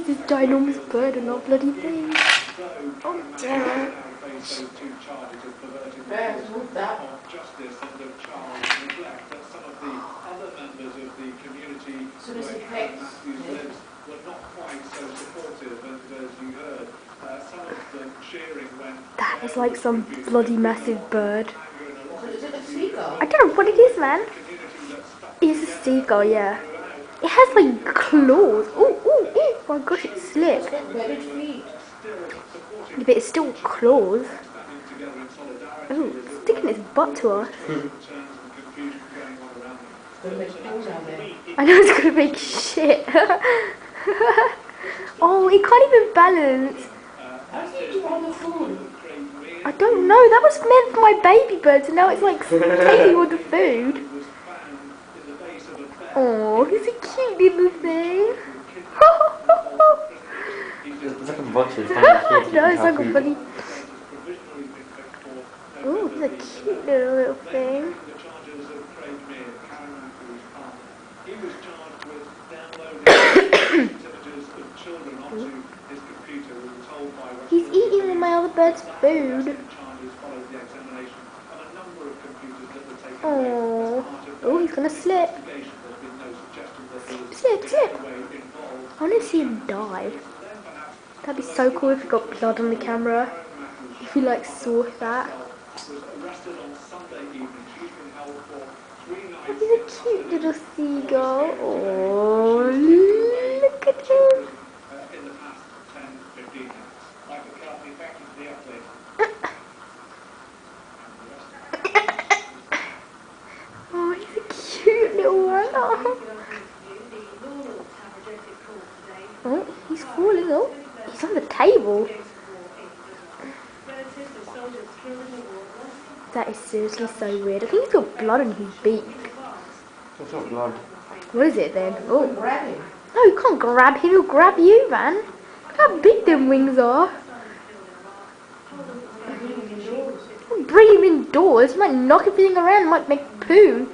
is this ginormous bird and not bloody thing? Oh dear. That is like some bloody massive bird. I don't know what it is, man. It's a seagull, yeah. It has like claws. Oh, oh, oh my gosh, it slipped. But it's still claws. Oh, sticking its butt to us. I know it's gonna make shit. Oh, it can't even balance. I don't know, that was meant for my baby birds and now it's like taking all the food. Oh, he's a cute little thing. It's like a box with No, it's like a funny. Oh, he's a cute little thing. He's eating all my other bird's food. Oh, oh, he's gonna slip. Slip, slip. I want to see him die. That'd be so cool if he got blood on the camera. If you like saw that. Oh, he's a cute little seagull. Oh, look at him. Oh, he's a cute little one. Oh, he's falling. Oh, he's on the table. That is seriously so weird. I think he's got blood on his beak. It's not blood. What is it then? Oh, no, you can't grab him. He'll grab you, man. Look how big them wings are. Bring him indoors. He might knock everything around. Might make poo.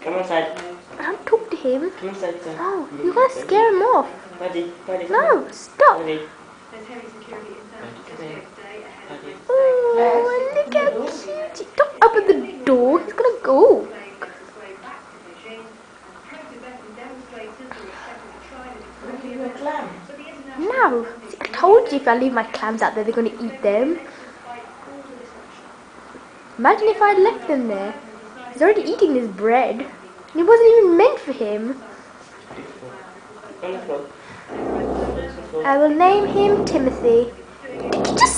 Come outside. Don't talk to him. Come outside, son. Oh, you're gonna scare him off. Buddy, buddy. No, stop. Buddy. Oh, look how cute. Don't open the door. He's gonna go. No. See, I told you if I leave my clams out there, they're gonna eat them. Imagine if I had left them there. He's already eating this bread. And it wasn't even meant for him. I will name him Timothy. Did you just